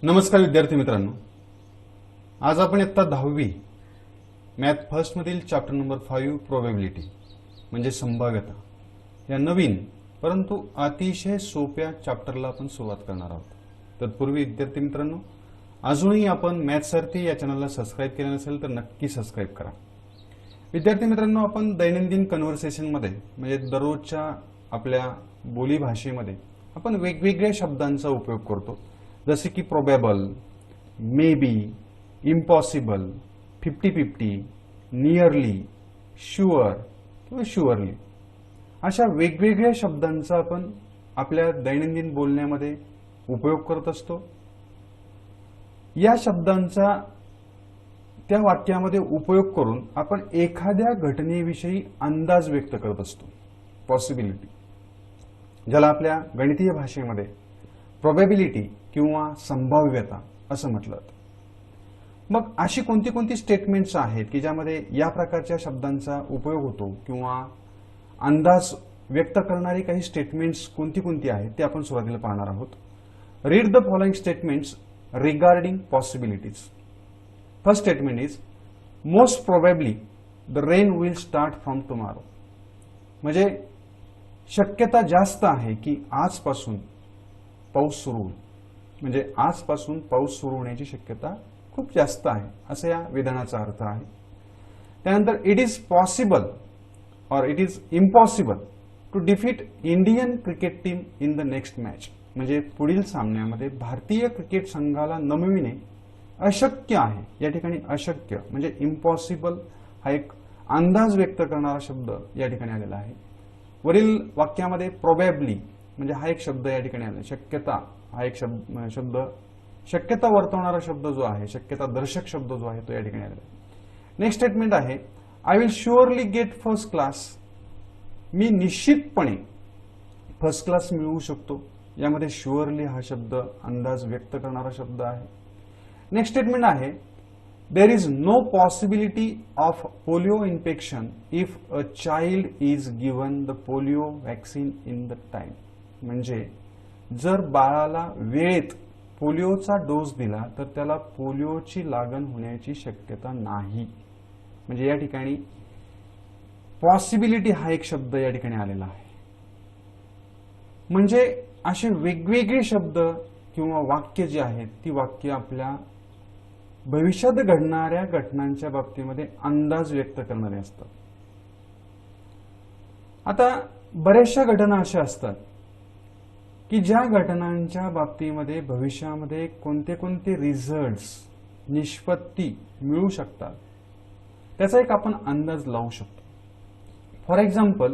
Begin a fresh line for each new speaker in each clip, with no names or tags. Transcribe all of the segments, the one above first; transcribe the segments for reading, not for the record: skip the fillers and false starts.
नमस्कार विद्यार्थी मित्रांनो, आज आपण इयत्ता 10वी मॅथ फर्स्ट मधील चॅप्टर नंबर 5 प्रोबॅबिलिटी म्हणजे संभाव्यता या नवीन परंतु अतिशय सोप्या चॅप्टरला आपण सुरुवात करणार आहोत। तत्पूर्वी विद्यार्थी मित्रांनो, अजूनही आपण मॅथ सारथी या चॅनलला सबस्क्राइब केले नसेल तर नक्की सबस्क्राइब करा। विद्यार्थी मित्रांनो, आपण दैनंदिन कन्व्हर्सेशन मध्ये म्हणजे दररोजच्या आपल्या बोली भाषेमध्ये आपण वेगवेगळ्या शब्दांचा उपयोग करतो, जसे की probable, may be, impossible, 50-50, nearly, sure किंवा शुअरली अशा वेगवेगळ्या शब्दांचा आपण आपल्या दैनंदिन बोलण्यामध्ये उपयोग करत असतो। या शब्दांचा त्या वाक्यामध्ये उपयोग करून आपण एखाद्या घटनेविषयी अंदाज व्यक्त करत असतो, पॉसिबिलिटी, ज्याला आपल्या गणितीय भाषेमध्ये प्रोबॅबिलिटी किंवा संभाव्यता असं म्हटलं जातं। मग अशी कोणती कोणती स्टेटमेंट्स आहेत की ज्यामध्ये या प्रकारच्या शब्दांचा उपयोग होतो किंवा अंदाज व्यक्त करणारी काही स्टेटमेंट्स कोणती कोणती आहेत ते आपण सुरुवातीला पाहणार आहोत। Read the following statements regarding possibilities. First statement is most probably the rain will start from tomorrow. म्हणजे शक्यता जास्त आहे की आजपासून पाऊस सुरू होईल, म्हणजे आजपासून पाऊस सुरू होण्याची शक्यता खूप जास्त आहे असं या विधानाचा अर्थ आहे। त्यानंतर इट इज पॉसिबल और it is impossible to defeat Indian cricket team in the next match. म्हणजे पुढील सामन्यामध्ये भारतीय क्रिकेट संघाला नमविणे अशक्य आहे। या ठिकाणी अशक्य म्हणजे इम्पॉसिबल हा एक अंदाज व्यक्त करणारा शब्द या ठिकाणी आलेला आहे। वरील वाक्यामध्ये प्रोबॅबली म्हणजे हा एक शब्द या ठिकाणी आला, शक्यता हा एक शब्द शक्यता वर्तवणारा शब्द जो आहे, शक्यता दर्शक शब्द जो आहे तो या ठिकाणी आलेला आहे। नेक्स्ट स्टेटमेंट आहे I will surely get first class. मी निश्चितपणे फर्स्ट क्लास मिळवू शकतो। यामध्ये शुअरली हा शब्द अंदाज व्यक्त करणारा शब्द आहे। नेक्स्ट स्टेटमेंट आहे there is no possibility of polio infection if a child is given the polio vaccine in the time. म्हणजे जर बाळाला वेळेत पोलिओचा डोस दिला तर त्याला पोलिओची लागण होण्याची शक्यता नाही। म्हणजे या ठिकाणी पॉसिबिलिटी हा एक शब्द या ठिकाणी आलेला आहे। म्हणजे असे वेगवेगळे शब्द किंवा वाक्य जे आहेत ती वाक्य आपल्या भविष्यात घडणाऱ्या घटनांच्या बाबतीमध्ये अंदाज व्यक्त करणारे असतात। आता बऱ्याचशा घटना अशा असतात की ज्या घटनांच्या बाबतीमध्ये भविष्यामध्ये कोणते कोणते रिझल्ट्स, निष्पत्ती मिळू शकतात त्याचा एक आपण अंदाज लावू शकतो। For example,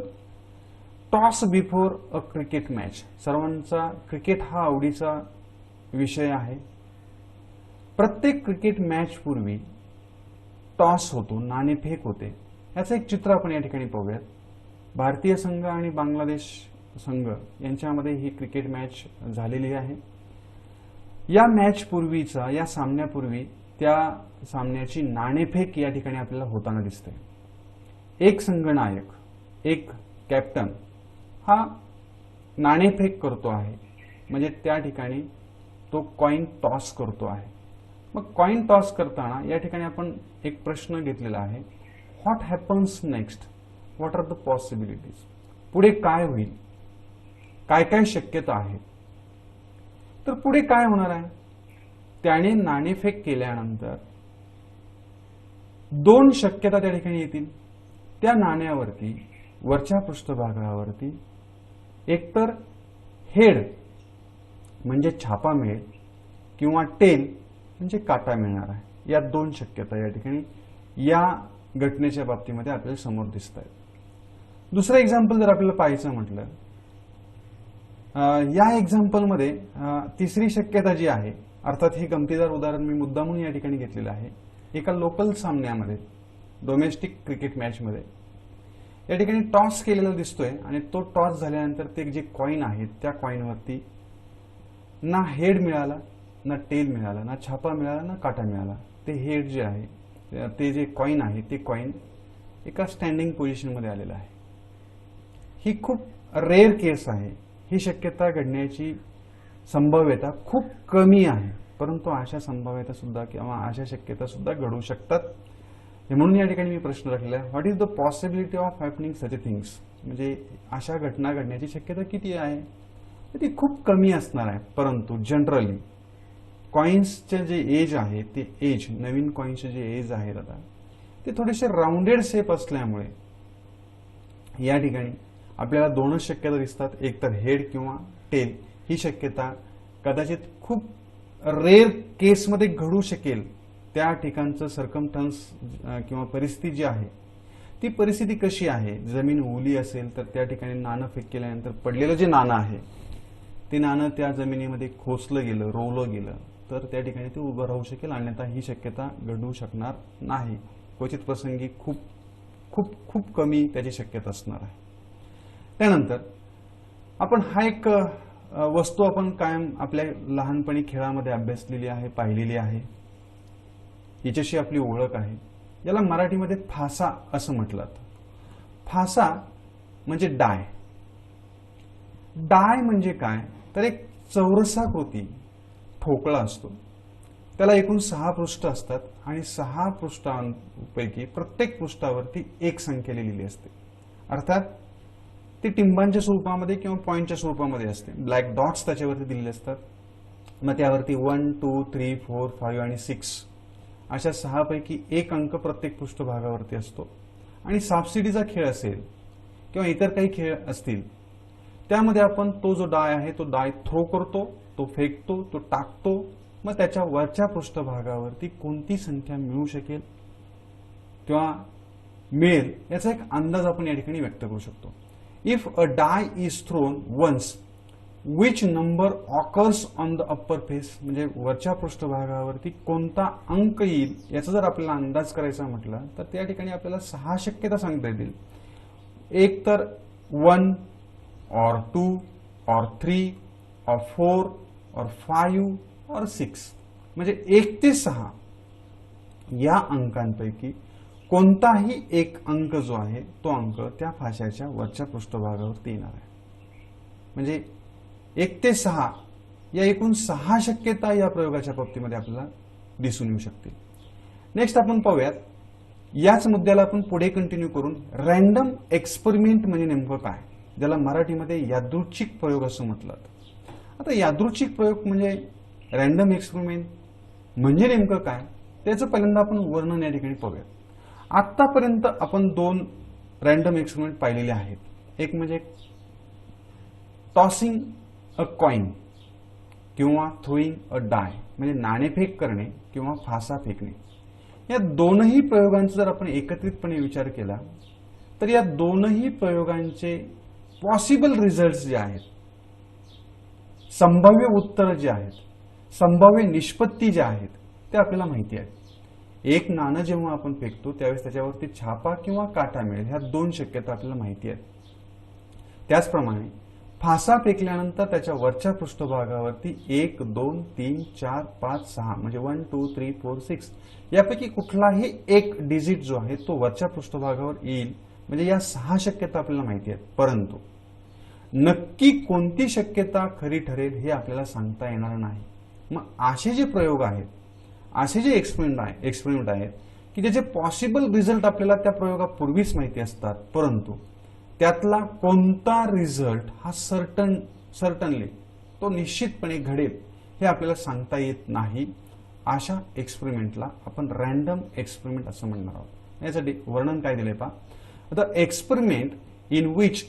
toss before a cricket match. सर्वांचा क्रिकेट हा आवडीचा विषय आहे। प्रत्येक क्रिकेट मॅच पूर्वी टॉस होतो, नाणेफेक होते। याचं एक चित्र आपण या ठिकाणी पाहूयात। भारतीय संघ आणि बांगलादेश संघ यांच्यामध्ये ही क्रिकेट मॅच झालेली आहे। या मॅच पूर्वीचा, या सामन्यापूर्वी त्या सामन्याची नाणेफेक या ठिकाणी आपल्याला होताना दिसते। एक संघनायक, एक कॅप्टन हा नाणेफेक करतो आहे, म्हणजे त्या ठिकाणी तो कॉइन टॉस करतो आहे। मग कॉइन टॉस करताना या ठिकाणी आपण एक प्रश्न घेतलेला आहे, what happens next, what are the possibilities. पुढे काय होईल, काय काय शक्यता आहे। तर पुढे काय होणार आहे, त्याने नाणेफेक केल्यानंतर दोन शक्यता त्या ठिकाणी येतील। त्या नाण्यावरती वरच्या पृष्ठभागावरती एकतर हेड म्हणजे छापा मिळेल किंवा टेल म्हणजे काटा मिळणार आहे। या दोन शक्यता या ठिकाणी या घटनेच्या बाबतीमध्ये आपल्याला समोर दिसत आहेत। दुसरं एक्झाम्पल जर आपल्याला पाहायचं म्हटलं, या एक्झाम्पलमध्ये तिसरी शक्यता जी आहे, अर्थात हे गमतीदार उदाहरण मी मुद्दामून या ठिकाणी घेतलेलं आहे। एका लोकल सामन्यामध्ये, डोमेस्टिक क्रिकेट मॅचमध्ये या ठिकाणी टॉस केलेला दिसतोय आणि तो टॉस झाल्यानंतर ते जे कॉइन आहेत त्या कॉइनवरती ना हेड मिळाला, ना टेल मिळाला, ना छापा मिळाला, ना काटा मिळाला। ते हेड जे आहे, ते जे कॉइन आहे ते कॉइन एका स्टँडिंग पोझिशनमध्ये आलेलं आहे। ही खूप रेअर केस आहे। ही शक्यता घडण्याची संभाव्यता खूप कमी आहे। परंतु अशा संभाव्यता सुद्धा किंवा अशा शक्यता सुद्धा घडू शकतात. म्हणून या ठिकाणी मी प्रश्न राखलेला आहे, what is the possibility of happening such things, म्हणजे अशा घटना घडण्याची शक्यता किती आहे. ती खूप कमी असणार आहे. परंतु जनरली कॉइन्सचे जे एज आहे ते एज, नवीन कॉइन्सचे जे एज आहेत आता ते थोडेसे राऊंडेड शेप असल्यामुळे या ठिकाणी आपल्याला दोनच शक्यता दिसतात, एक तर हेड किंवा टेल. ही शक्यता कदाचित खूप रेअर केसमध्ये घडू शकेल. त्या ठिकाणचं सर्कमस्टन्स किंवा परिस्थिती जी आहे ती परिस्थिती कशी आहे, जमीन ओली असेल तर त्या ठिकाणी नाणं फेक केल्यानंतर पडलेलं जे नाणं आहे ते नाणं त्या जमिनीमध्ये खोचलं गेलं, रोवलं गेलं तर त्या ठिकाणी ते उभं राहू शकेल, अन्यथा ही शक्यता घडू शकणार नाही. क्वचित प्रसंगी खूप खूप खूप कमी त्याची शक्यता असणार आहे. त्यानंतर आपण हा एक वस्तू आपण कायम आपल्या लहानपणी खेळामध्ये अभ्यासलेली आहे, पाहिलेली आहे, याच्याशी आपली ओळख आहे. याला मराठीमध्ये फासा असं म्हटलं जातं. फासा म्हणजे डाय. डाय म्हणजे काय तर एक चौरसाकृती ठोकळा असतो. त्याला एकूण 6 पृष्ठ असतात आणि 6 पृष्ठांपैकी प्रत्येक पृष्ठावरती एक संख्या लिहिलेली असते. अर्थात ती टिंबांच्या स्वरूपामध्ये किंवा पॉइंटच्या स्वरूपामध्ये असते. ब्लॅक डॉट्स त्याच्यावरती दिलेले असतात. मग त्यावरती 1, 2, 3, 4, 5 आणि 6 अशा 6 पैकी एक अंक प्रत्येक पृष्ठभागावरती असतो. आणि सापशिडीचा खेळ असेल किंवा इतर काही खेळ असतील त्यामध्ये आपण तो जो डाय आहे तो डाय थ्रो करतो, तो फेकतो, तो टाकतो. मग त्याच्या वरच्या पृष्ठभागावरती कोणती संख्या मिळू शकेल किंवा मिळेल याचा एक अंदाज आपण या ठिकाणी व्यक्त करू शकतो. If a die is thrown once which number occurs on the upper face, म्हणजे वरच्या पृष्ठभागावरती कोणता अंक येईल याचा जर आपल्याला अंदाज करायचा म्हटला तर त्या ठिकाणी आपल्याला 6 शक्यता सांगता येतील. एक तर 1 or 2 or 3 or 4 or 5 or 6, म्हणजे 1 ते 6 या अंकांपैकी कोणताही एक अंक जो आहे तो अंक त्या फाशाच्या वरच्या पृष्ठभागावरती येणार आहे. म्हणजे 1 ते 6 या एकूण 6 शक्यता या प्रयोगाच्या बाबतीमध्ये आपल्याला दिसून येऊ शकतील. नेक्स्ट आपण पाहूयात, याच मुद्द्याला आपण पुढे कंटिन्यू करून रॅन्डम एक्सपेरिमेंट म्हणजे नेमकं काय, ज्याला मराठीमध्ये यादृच्छिक प्रयोग असं म्हटलं जातं. आता यादृच्छिक प्रयोग म्हणजे रॅन्डम एक्सपेरिमेंट म्हणजे नेमकं काय त्याचं पहिल्यांदा आपण वर्णन या ठिकाणी पाहूया. आतापर्यंत आपण 2 रॅन्डम एक्सपेरिमेंट पाहिलेले आहेत. एक म्हणजे टॉसिंग अ कॉइन किंवा थ्रोईंग अ डाय, म्हणजे नाणेफेक करणे किंवा फासा फेकणे. या दोनही प्रयोगांचा जर आपण एकत्रितपणे विचार केला तर या दोनही प्रयोगांचे पॉसिबल रिझल्ट जे आहेत, संभाव्य उत्तर जे आहेत, संभाव्य निष्पत्ती ज्या आहेत ते आपल्याला माहिती आहे. एक नाणं जेव्हा आपण फेकतो त्यावेळेस त्याच्यावरती छापा किंवा काटा मिळेल, ह्या 2 शक्यता आपल्याला माहिती आहेत. त्याचप्रमाणे फासा फेकल्यानंतर त्याच्या वरच्या पृष्ठभागावरती 1, 2, 3, 4, 5, 6 म्हणजे 1, 2, 3, 4, 6 यापैकी कुठलाही एक डिजिट जो आहे तो वरच्या पृष्ठभागावर येईल, म्हणजे या 6 शक्यता आपल्याला माहिती आहेत. परंतु नक्की कोणती शक्यता खरी ठरेल हे आपल्याला सांगता येणार नाही. मग असे जे प्रयोग आहेत, असे जे एक्सपेरिमेंट आहेत की ज्याचे पॉसिबल रिझल्ट आपल्याला त्या प्रयोगापूर्वीच माहिती असतात, परंतु त्यातला कोणता रिझल्ट हा सर्टनली तो निश्चितपणे घडेल हे आपल्याला सांगता येत नाही. अशा एक्सपेरिमेंटला आपण रॅन्डम एक्सपेरिमेंट असं म्हणणार आहोत. यासाठी वर्णन काय दिलंय पहा. The experiment in which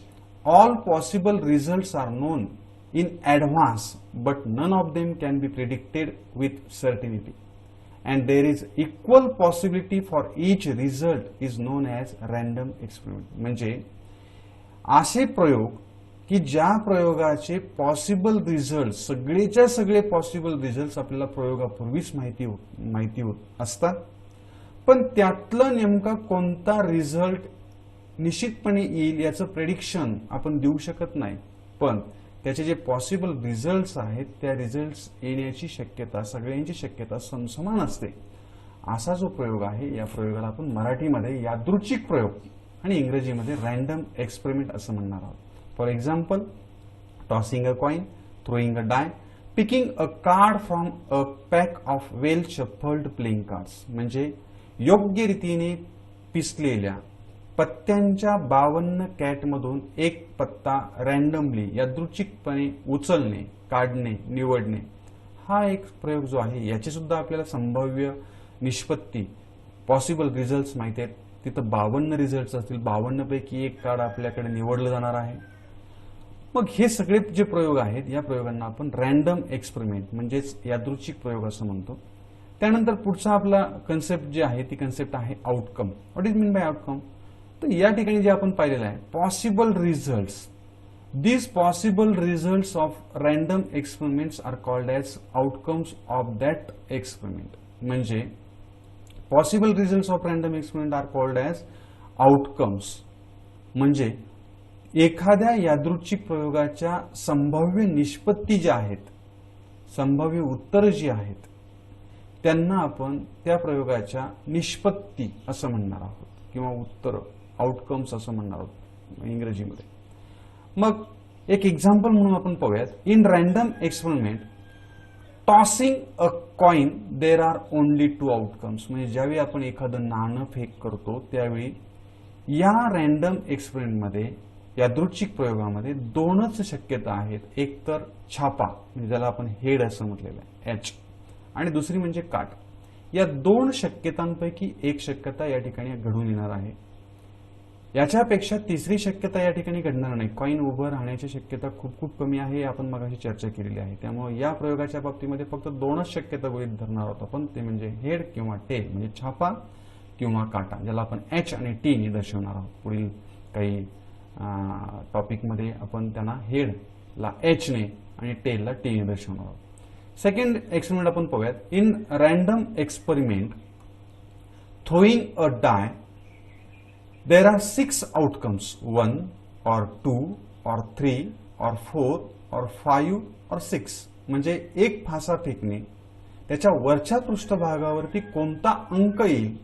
all possible results are known in advance but none of them can be predicted with certainty and there is equal possibility for each result is known as random experiment. म्हणजे असे प्रयोग की ज्या प्रयोगाचे possible result सगळेच्या सगळे possible result आपल्याला प्रयोगापूर्वीच माहिती होत असतात, पण त्यातलं नेमका कोणता रिझल्ट निश्चितपणे येईल याचं प्रेडिक्शन आपण देऊ शकत नाही, पण त्याचे जे पॉसिबल रिझल्ट्स आहेत त्या रिझल्ट्स येण्याची शक्यता, सगळ्यांची शक्यता समान असते. असा जो प्रयोग आहे या प्रयोगाला आपण मराठीमध्ये यादृच्छिक प्रयोग आणि इंग्रजीमध्ये रॅन्डम एक्सपेरिमेंट असं म्हणणार आहोत. For example, tossing a coin, throwing a die, picking a card from a pack of well shuffled playing cards म्हणजे योग्य रीतीने पिसलेल्या पत्त्यांच्या 52 कॅटमधून एक पत्ता रॅन्डमली यादृच्छिकपणे उचलणे, काढणे, निवडणे हा एक प्रयोग जो आहे याची सुद्धा आपल्याला संभाव्य निष्पत्ती पॉसिबल रिझल्ट माहिती आहेत. तिथं 52 रिझल्ट असतील, 52 पैकी एक कार्ड आपल्याकडे निवडलं जाणार आहे. मग हे सगळे जे प्रयोग आहेत या प्रयोगांना आपण रॅन्डम एक्सपेरिमेंट म्हणजेच यादृच्छिक प्रयोग असं म्हणतो. त्यानंतर पुढचा आपला कन्सेप्ट जे आहे ती कन्सेप्ट आहे outcome. What is mean by outcome? तर या ठिकाणी जे आपण पाहिलेलं आहे possible results. These possible results of random experiments are called as outcomes of that experiment. म्हणजे possible results of random experiment are called as outcomes. म्हणजे एखाद्या यादृच्छिक प्रयोगाच्या संभाव्य निष्पत्ती ज्या आहेत, संभाव्य उत्तर जी आहेत त्यांना आपण त्या प्रयोगाच्या निष्पत्ती असं म्हणणार आहोत किंवा उत्तर आउटकम्स असं म्हणणार आहोत इंग्रजीमध्ये. मग एक एक्झाम्पल म्हणून आपण पाहूयात. In random experiment tossing a coin there are only 2 outcomes. म्हणजे ज्यावेळी आपण एखादं नाणं फेक करतो त्यावेळी या रॅन्डम एक्सपेरिमेंटमध्ये यादृच्छिक प्रयोगामध्ये 2च शक्यता आहेत. एक तर छापा म्हणजे ज्याला आपण हेड असं म्हटलेलं आहे एच, आणि दुसरी म्हणजे काट. या 2 शक्यतांपैकी एक शक्यता या ठिकाणी घडून येणार आहे. याच्यापेक्षा तिसरी शक्यता या ठिकाणी घडणार नाही. कॉइन उभं राहण्याची शक्यता खूप खूप कमी आहे, आपण मगाशी चर्चा केलेली आहे. त्यामुळे या प्रयोगाच्या बाबतीमध्ये फक्त 2च शक्यता गृहीत धरणार आहोत आपण, ते म्हणजे हेड किंवा टेल म्हणजे छापा किंवा काटा, ज्याला आपण एच आणि टी ने दर्शवणार आहोत. पुढील काही टॉपिकमध्ये आपण त्यांना हेडला एच ने आणि टेलला टी ने दर्शवणार आहोत. सेकंड एक्सपेरिमेंट आपण पाहूयात. In random experiment throwing a die there are 6 outcomes, 1 or 2 or 3 or 4 or 5 or 6. म्हणजे एक फासा फेकणे त्याच्या वरच्या पृष्ठभागावरती कोणता अंक येईल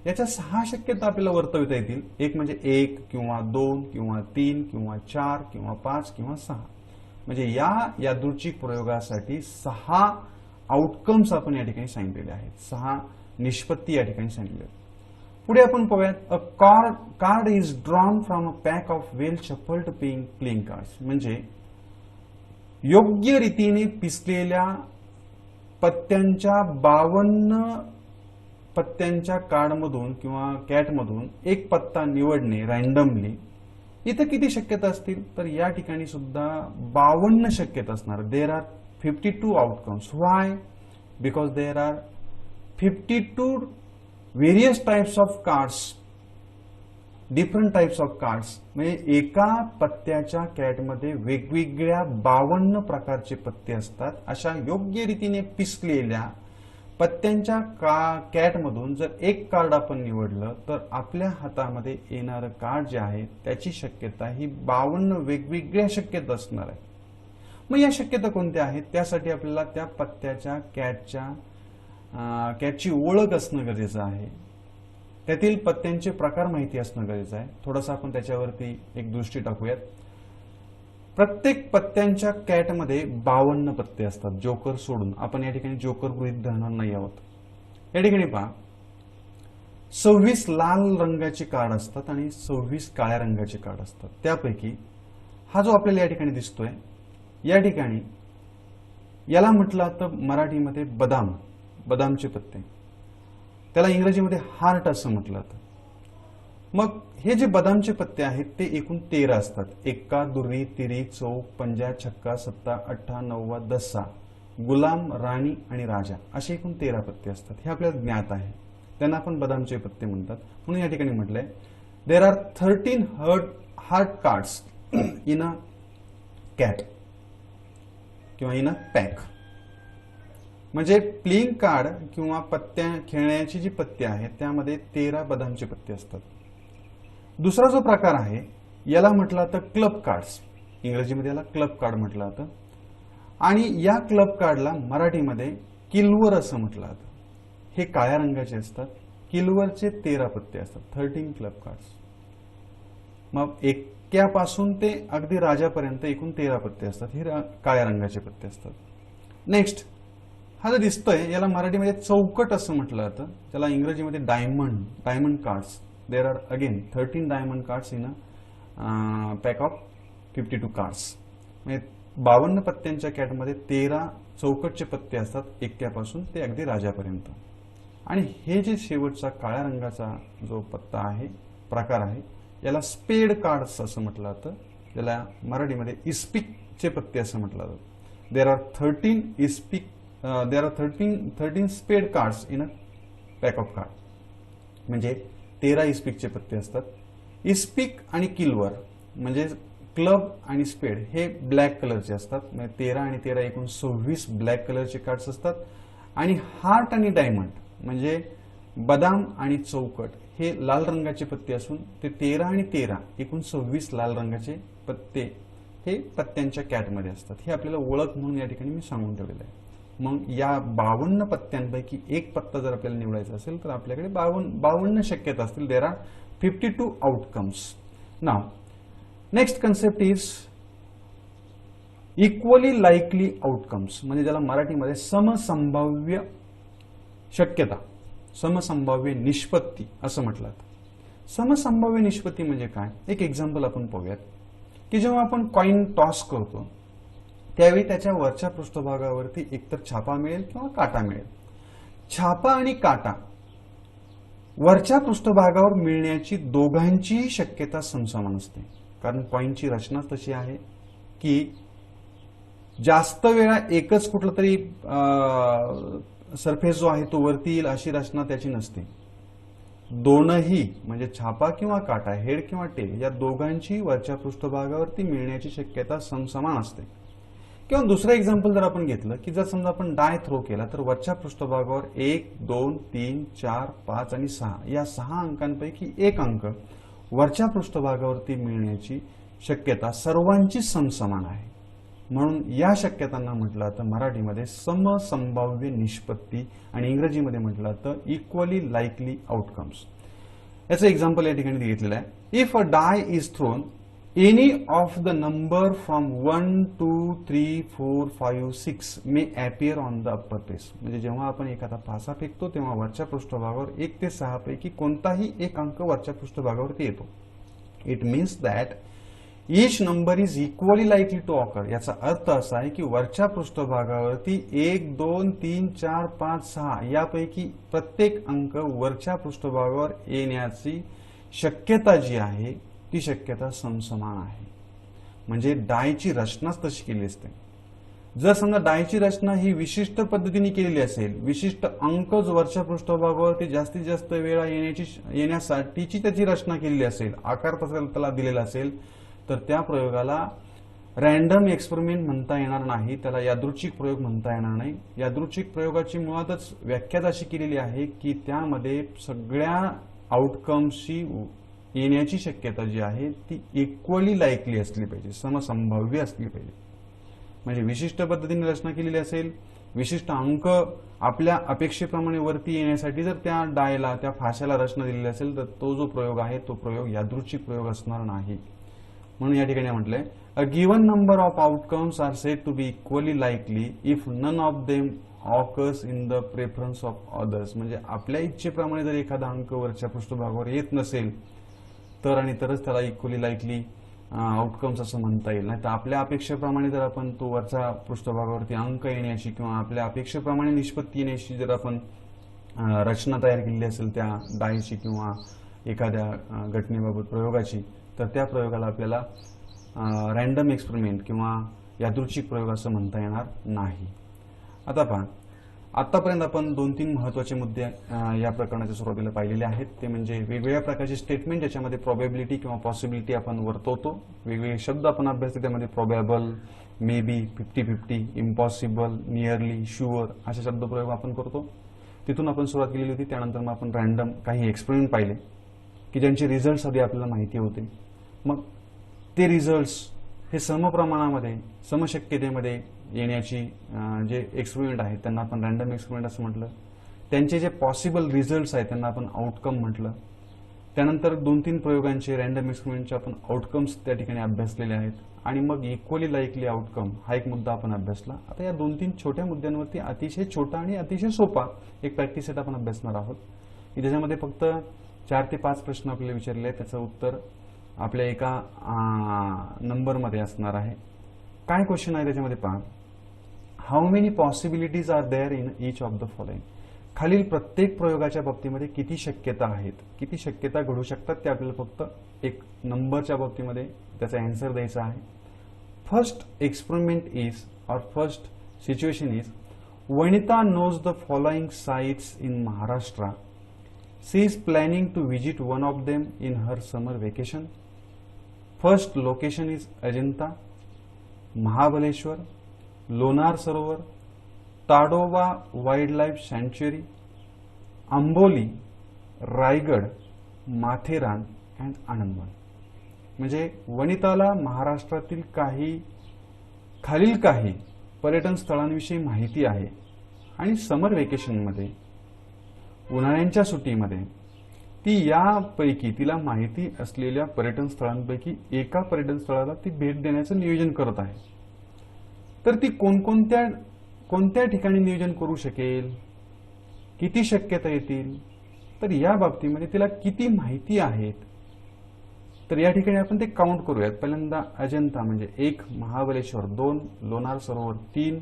याच्या 6 शक्यता आपल्याला वर्तविता येतील. एक म्हणजे 1 किंवा 2 किंवा 3 किंवा 4 किंवा 5 किंवा 6. म्हणजे या यादृच्छिक प्रयोगासाठी 6 आउटकम्स आपण या ठिकाणी सांगितलेले आहेत, 6 निष्पत्ती या ठिकाणी सांगितल्या आहेत. पुढे आपण पाहूयात. अ card is drawn from a pack of well shuffled playing cards. म्हणजे योग्य रीतीने पिसलेल्या पत्त्यांच्या 52 पत्त्यांच्या कार्डमधून किंवा कॅटमधून एक पत्ता निवडणे रॅन्डमली. इथं किती शक्यता असतील तर या ठिकाणी सुद्धा 52 शक्यता असणार. There are 52 outcomes. Why? Because there are 52 various types of cards, different types of cards. म्हणजे एका पत्त्याच्या कॅटमध्ये वेगवेगळ्या 52 प्रकारचे पत्ते असतात. अशा योग्य रीतीने पिसलेल्या पत्त्यांच्या कॅटमधून जर एक कार्ड आपण निवडलं तर आपल्या हातामध्ये येणारं कार्ड जे आहे त्याची शक्यता ही 52 वेगवेगळ्या शक्यता असणार आहे. मग या शक्यता कोणत्या आहेत? त्यासाठी आपल्याला त्या पत्त्याच्या कॅटची ओळख असणं गरजेचं आहे. त्यातील पत्त्यांचे प्रकार माहिती असणं गरजेचं आहे. थोडंसं आपण त्याच्यावरती एक दृष्टी टाकूयात. प्रत्येक पत्त्यांच्या कॅटमध्ये 52 पत्ते असतात, जोकर सोडून. आपण या ठिकाणी जोकर गृहीत धरणार नाही आहोत. या ठिकाणी पहा 26 लाल रंगाचे कार्ड असतात आणि 26 काळ्या रंगाचे कार्ड असतात. त्यापैकी हा जो आपल्याला या ठिकाणी दिसतोय या ठिकाणी याला म्हटलं तर मराठीमध्ये बदामचे पत्ते, त्याला इंग्रजीमध्ये हार्ट असं म्हटलं जातं. मग हे जे बदामचे पत्ते आहेत ते एकूण 13 असतात. एक्का, दुर्री, तिरी, चौक, पंजा, छक्का, सत्ता, अठ्ठा, नववा, दस्सा, गुलाम, राणी आणि राजा असे एकूण 13 पत्ते असतात. हे आपल्याला ज्ञात आहे, त्यांना आपण बदामचे पत्ते म्हणतात. म्हणून या ठिकाणी म्हटलंय there are 13 heart cards in a cat किंवा इन अ पॅक. म्हणजे प्लेइंग कार्ड किंवा पत्त्या खेळण्याची जी पत्ते आहेत त्यामध्ये 13 बदामचे पत्ते असतात. दुसरा जो प्रकार आहे याला म्हटलं तर क्लब कार्ड्स, इंग्रजीमध्ये याला क्लब कार्ड म्हटलं जातं. आणि या क्लब कार्डला मराठीमध्ये किलवर असं म्हटलं जातं. हे काळ्या रंगाचे असतात. किलवरचे 13 पत्ते असतात, 13 क्लब कार्ड्स. मग एक्क्यापासून ते अगदी राजापर्यंत एकूण 13 पत्ते असतात. हे काळ्या रंगाचे पत्ते असतात. नेक्स्ट, हा जो दिसतोय याला मराठीमध्ये चौकट असं म्हटलं जातं, त्याला इंग्रजीमध्ये diamond cards. There are again 13 diamond cards in a pack of 52 cards. म्हणजे 52 पत्त्यांच्या कॅटमध्ये 13 चौकटचे पत्ते असतात, एकट्यापासून ते अगदी राजापर्यंत. आणि हे जे शेवटचा काळ्या रंगाचा जो पत्ता आहे, प्रकार आहे, याला स्पेड कार्ड्स असं म्हटलं जातं, ज्याला मराठीमध्ये इस्पिकचे पत्ते असं म्हटलं जातं. देर आर 13 स्पेड cards in a pack of card. म्हणजे 13 इस्पिकचे पत्ते असतात. इस्पिक आणि किल्वर म्हणजे क्लब आणि स्पेड हे ब्लॅक कलरचे असतात. म्हणजे 13 आणि 13 एकूण 26 ब्लॅक कलरचे कार्ड्स असतात. आणि हार्ट आणि डायमंड म्हणजे बदाम आणि चौकट हे लाल रंगाचे पत्ते असून ते 13 आणि 13 एकूण 26 लाल रंगाचे पत्ते हे पत्त्यांच्या कॅटमध्ये असतात. हे आपल्याला ओळख म्हणून या ठिकाणी मी सांगून ठेवलेलं आहे. मग या 52 पत्त्यांपैकी एक पत्ता जर आपल्याला निवडायचा असेल तर आपल्याकडे 52 शक्यता असतील. देर are 52 outcomes. Now next concept is equally likely outcomes, म्हणजे ज्याला मराठीमध्ये समसंभाव्य शक्यता, समसंभाव्य निष्पत्ती असं म्हटलं जातं. समसंभाव्य निष्पत्ती म्हणजे काय? एक एक्झाम्पल आपण पाहूयात की जेव्हा आपण कॉइन टॉस करतो त्यावेळी त्याच्या वरच्या पृष्ठभागावरती एकतर छापा मिळेल किंवा काटा मिळेल. छापा आणि काटा वरच्या पृष्ठभागावर मिळण्याची दोघांचीही शक्यता समसमान असते, कारण कॉइनची रचना तशी आहे की जास्त वेळा एकच कुठला तरी सरफेस जो आहे तो वरती येईल अशी रचना त्याची नसते. दोनही म्हणजे छापा किंवा काटा, हेड किंवा टेल या दोघांची वरच्या पृष्ठभागावरती मिळण्याची शक्यता समसमान असते. किंवा दुसरं एक्झाम्पल जर आपण घेतलं की जर समजा आपण डाय थ्रो केला तर वरच्या पृष्ठभागावर 1, 2, 3, 4, 5 आणि 6 या 6 अंकांपैकी एक अंक वरच्या पृष्ठभागावरती मिळण्याची शक्यता सर्वांची समसमान आहे. म्हणून या शक्यतांना म्हटलं जातं मराठीमध्ये समसंभाव्य निष्पत्ती आणि इंग्रजीमध्ये म्हटलं जातं इक्वली लाईकली आउटकम्स. याचं एक्झाम्पल या ठिकाणी दिलेलं आहे. If a die is thrown any of the number from 1, 2, 3, 4, 5, 6 may appear on the upper page. म्हणजे जेव्हा आपण एखादा पासा फेकतो तेव्हा वरच्या पृष्ठभागावर 1 ते 6 पैकी कोणताही एक अंक वरच्या पृष्ठभागावरती येतो. It means that each number is equally likely to occur. याचा अर्थ असा आहे की वरच्या पृष्ठभागावरती 1, 2, 3, 4, 5, 6 यापैकी प्रत्येक अंक वरच्या पृष्ठभागावर येण्याची शक्यता जी आहे ती शक्यता समसमान आहे. म्हणजे डायची रचनाच तशी केली असते. जर समजा डायची रचना ही विशिष्ट पद्धतीने केलेली असेल, विशिष्ट अंक वरच्या पृष्ठभागावरती जास्तीत जास्त वेळा येण्यासाठीची त्याची रचना केलेली असेल, आकार त्याला दिलेला असेल, तर त्या प्रयोगाला रॅन्डम एक्सपेरिमेंट म्हणता येणार नाही, त्याला यादृच्छिक प्रयोग म्हणता येणार नाही. यादृच्छिक प्रयोगाची मुळातच व्याख्याच अशी केलेली आहे की त्यामध्ये सगळ्या आउटकम्सची येण्याची शक्यता जी आहे ती इक्वली लाईकली असली पाहिजे, समसंभाव्य असली पाहिजे. म्हणजे विशिष्ट पद्धतीने रचना केलेली असेल, विशिष्ट अंक आपल्या अपेक्षेप्रमाणे वरती येण्यासाठी जर त्या डायला, त्या फाश्याला रचना दिलेली असेल तर तो जो प्रयोग आहे तो प्रयोग यादृच्छिक प्रयोग असणार नाही. म्हणून या ठिकाणी म्हटलंय a given number of outcomes are said to be equally likely if none of them occurs in the preference of others. म्हणजे आपल्या इच्छेप्रमाणे जर एखादा अंक वरच्या पृष्ठभागावर येत नसेल तर आणि तरच त्याला इक्वली लाईकली आउटकम्स असं म्हणता येईल. नाही तर आपल्या अपेक्षेप्रमाणे जर आपण तो वरच्या पृष्ठभागावरती अंक येण्याची किंवा आपल्या अपेक्षेप्रमाणे निष्पत्ती येण्याची जर आपण रचना तयार केलेली असेल त्या डायची किंवा एखाद्या घटनेबाबत प्रयोगाची, तर त्या प्रयोगाला आपल्याला रॅन्डम एक्सपेरिमेंट किंवा यादृच्छिक प्रयोग असं म्हणता येणार नाही. आता पहा, आतापर्यंत आपण 2-3 महत्त्वाचे मुद्दे या प्रकरणाच्या सुरुवातीला पाहिलेले आहेत. ते म्हणजे वेगवेगळ्या प्रकारचे स्टेटमेंट ज्याच्यामध्ये प्रोबॅबिलिटी किंवा पॉसिबिलिटी आपण वर्तवतो. वेगवेगळे शब्द आपण अभ्यासले, त्यामध्ये प्रोबॅबल, may be, 50-50, impossible, nearly, sure असे शब्दप्रयोग आपण करतो. तिथून आपण सुरुवात केलेली होती. त्यानंतर मग आपण रॅन्डम काही एक्सपेरिमेंट पाहिले की ज्यांचे रिझल्ट्स आधी आपल्याला माहिती होते. मग ते रिझल्ट्स हे समप्रमाणामध्ये, समशक्यतेमध्ये येण्याची जे एक्सपेरिमेंट आहेत त्यांना आपण रॅन्डम एक्सपेरिमेंट असं म्हटलं. त्यांचे जे पॉसिबल रिझल्ट्स आहेत त्यांना आपण आउटकम म्हटलं. त्यानंतर 2-3 प्रयोगांचे रॅन्डम एक्सपेरिमेंटचे आपण आउटकम्स त्या ठिकाणी अभ्यासलेले आहेत आणि मग इक्वली लाईकली आउटकम हा एक मुद्दा आपण अभ्यासला. आता या 2-3 छोट्या मुद्द्यांवरती अतिशय छोटा आणि अतिशय सोपा एक प्रॅक्टिस सेट आपण अभ्यासणार आहोत. की त्याच्यामध्ये फक्त 4 ते 5 प्रश्न आपल्याला विचारले आहेत. त्याचं उत्तर आपल्या एका नंबरमध्ये असणार आहे. काय क्वेश्चन आहे त्याच्यामध्ये पहा. How many possibilities are there in each of the following. खालील प्रत्येक प्रयोगाच्या बाबतीमध्ये किती शक्यता आहेत, किती शक्यता घडू शकतात ते आपल्याला फक्त एक नंबरच्या बाबतीमध्ये त्याचा आन्सर द्यायचा आहे. First experiment is or first situation is Vanita knows the following sites in Maharashtra. She is planning to visit one of them in her summer vacation. First location is Ajanta, Mahabaleshwar, Lonar Sarovar, Tadoba wildlife सँच्युरी, आंबोली, रायगड, माथेरान अँड आनंदवन. म्हणजे वनिताला महाराष्ट्रातील खालील काही पर्यटन स्थळांविषयी माहिती आहे आणि समर वेकेशनमध्ये उन्हाळ्यांच्या सुट्टीमध्ये ती यापैकी तिला माहिती असलेल्या पर्यटन स्थळांपैकी एका पर्यटन स्थळाला ती भेट देण्याचं नियोजन करत आहे. तर ती कोणत्या ठिकाणी नियोजन करू शकेल, किती शक्यता येतील, तर या बाबतीमध्ये तिला किती माहिती आहेत. तर या ठिकाणी आपण ते काउंट करूयात. पहिल्यांदा अजंता म्हणजे 1, महाबलेश्वर 2, लोणार सरोवर 3,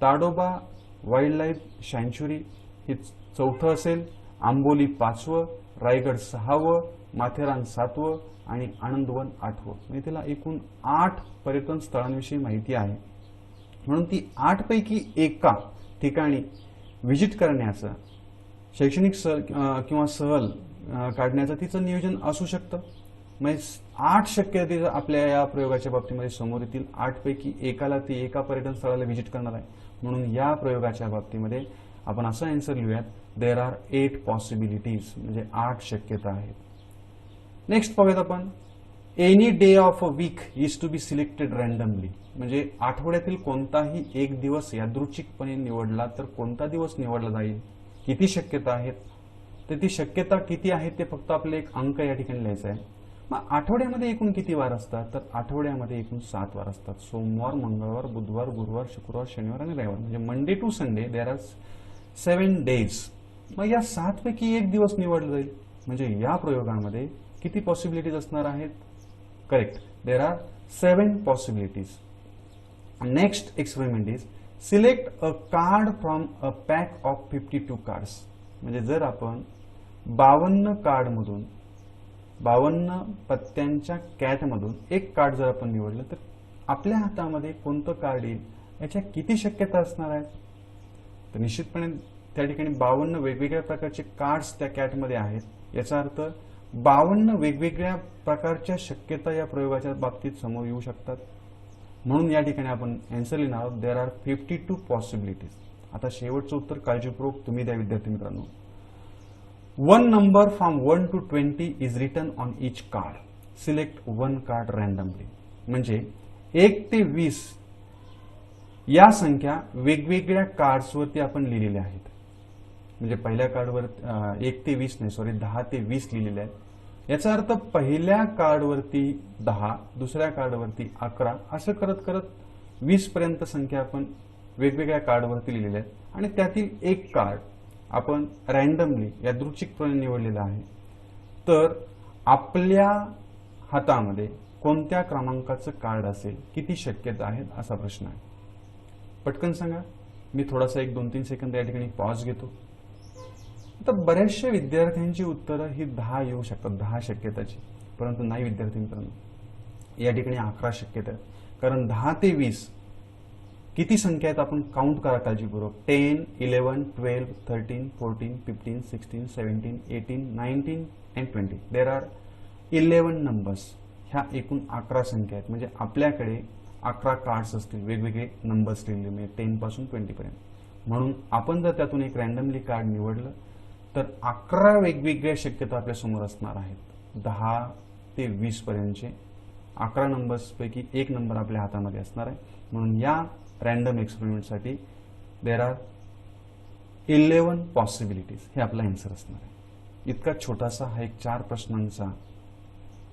ताडोबा वाइल्ड लाईफ सँच्युरी हे 4थं असेल, आंबोली 5वं, रायगड 6वं, माथेरान 7वं आणि आनंदवन 8वं. म्हणजे तिला एकूण 8 पर्यटन स्थळांविषयी माहिती आहे. म्हणून ती 8 पैकी एका ठिकाणी व्हिजिट करण्याचं शैक्षणिक किंवा सहल काढण्याचं तिचं नियोजन असू शकतं. म्हणजे 8 शक्यता आपल्या या प्रयोगाच्या बाबतीमध्ये समोर येतील. 8 पैकी एकाला ती एका पर्यटन स्थळाला व्हिजिट करणार आहे. म्हणून या प्रयोगाच्या बाबतीमध्ये आपण असं आन्सर लिहूयात, देर आर 8 पॉसिबिलिटीज, म्हणजे 8 शक्यता आहेत. नेक्स्ट पाहूयात आपण. Any day of a week is to be selected randomly. म्हणजे आठवड्यातील कोणताही एक दिवस यादृच्छिकपणे निवडला तर कोणता दिवस निवडला जाईल, किती शक्यता आहेत. तर ती शक्यता किती आहेत ते फक्त आपले एक अंक या ठिकाणी लिहायचा आहे. मग आठवड्यामध्ये एकूण किती वार असतात, तर आठवड्यामध्ये एकूण 7 वार असतात. सोमवार, मंगळवार, बुधवार, गुरुवार, शुक्रवार, शनिवार आणि रविवार. म्हणजे Monday to Sunday there are 7 days. मग या 7 पैकी एक दिवस निवडला जाईल. म्हणजे या प्रयोगामध्ये किती पॉसिबिलिटीज असणार आहेत, correct, there are 7 possibilities. Next experiment is select a card from a pack of 52 cards. म्हणजे जर आपण 52 कार्डमधून 52 पत्त्यांच्या कॅटमधून एक कार्ड जर आपण निवडलं तर आपल्या हातामध्ये कोणतं कार्ड येईल याच्या किती शक्यता असणार आहेत. तर निश्चितपणे त्या ठिकाणी 52 वेगवेगळ्या प्रकारचे कार्ड्स त्या कॅटमध्ये आहेत. याचा अर्थ 52 वेगवेगळ्या प्रकारच्या शक्यता या प्रयोगाच्या बाबतीत समोर येऊ शकतात. म्हणून या ठिकाणी आपण आन्सर लिहिणार आहोत, देर आर 52 पॉसिबिलिटीज. आता शेवटचं उत्तर काळजीपूर्वक तुम्ही द्या विद्यार्थी मित्रांनो. 1 number from 1 to 20 is written on each card. Select 1 card randomly. म्हणजे 1 ते 20 या संख्या वेगवेगळ्या कार्ड्सवरती आपण लिहिलेल्या आहेत. म्हणजे पहिल्या कार्डवर 1 ते 20 नाही, सॉरी 10 ते 20 लिहिलेले आहेत. याचा अर्थ पहिल्या कार्डवरती 10, दुसऱ्या कार्डवरती 11, असं करत करत 20 पर्यंत संख्या आपण वेगवेगळ्या कार्डवरती लिहिलेल्या आहेत. आणि त्यातील एक कार्ड आपण रॅन्डमली यादृच्छिकपणे निवडलेला आहे. तर आपल्या हातामध्ये कोणत्या क्रमांकाचं कार्ड असेल, किती शक्यता आहेत, असा प्रश्न आहे. पटकन सांगा. मी थोडासा 1-2-3 सेकंद या ठिकाणी पॉज घेतो. आता बऱ्याचशा विद्यार्थ्यांची उत्तरं ही 10 येऊ शकतात, 10 शक्यताची. परंतु नाही विद्यार्थी मित्रांनो, या ठिकाणी 11 शक्यता आहेत. कारण 10 ते 20 किती संख्या आहेत आपण काउंट करा काळजीपूर्वक. 10, 11, 12, 13, 14, 15, 16, 17, 18, 19 अँड 20. There are 11 numbers. ह्या एकूण 11 संख्या आहेत. म्हणजे आपल्याकडे 11 कार्ड्स असतील, वेगवेगळे नंबर्स लिहिलेले, म्हणजे 10 पासून 20 पर्यंत. म्हणून आपण जर त्यातून एक रॅन्डमली कार्ड निवडलं तर 11 वेगवेगळ्या शक्यता आपल्या समोर असणार आहेत. 10 ते 20 पर्यंतचे 11 नंबर्स पैकी एक नंबर आपल्या हातामध्ये असणार आहे. म्हणून या रॅन्डम एक्सपेरिमेंटसाठी देर आर 11 पॉसिबिलिटीज. हे आपला आन्सर असणार आहे. इतका छोटासा हा एक 4 प्रश्नांचा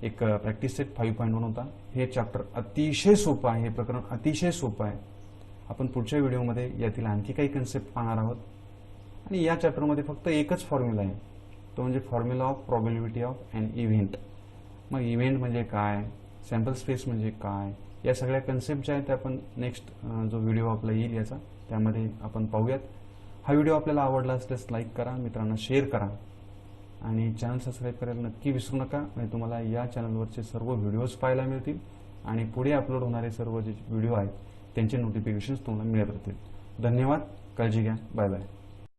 एक प्रॅक्टिस सेट 5.1 होता. हे चॅप्टर अतिशय सोपं आहे, हे प्रकरण अतिशय सोपं आहे. आपण पुढच्या व्हिडिओमध्ये यातील आणखी काही कन्सेप्ट पाहणार आहोत. आणि या चॅप्टरमध्ये फक्त एकच फॉर्म्युला आहे, तो म्हणजे formula of probability of an event. मग इव्हेंट म्हणजे काय, सॅम्पल स्पेस म्हणजे काय, या सगळ्या कन्सेप्ट ज्या आहेत त्या आपण नेक्स्ट जो व्हिडिओ आपला येईल याचा त्यामध्ये आपण पाहूयात. हा व्हिडिओ आपल्याला आवडला असल्यास लाईक करा, मित्रांना शेअर करा आणि चॅनल सबस्क्राईब करायला नक्की विसरू नका. म्हणजे तुम्हाला या चॅनलवरचे सर्व व्हिडिओज पाहायला मिळतील आणि पुढे अपलोड होणारे सर्व जे व्हिडिओ आहेत त्यांचे नोटिफिकेशन्स तुम्हाला मिळत राहतील. धन्यवाद, काळजी घ्या, बाय बाय.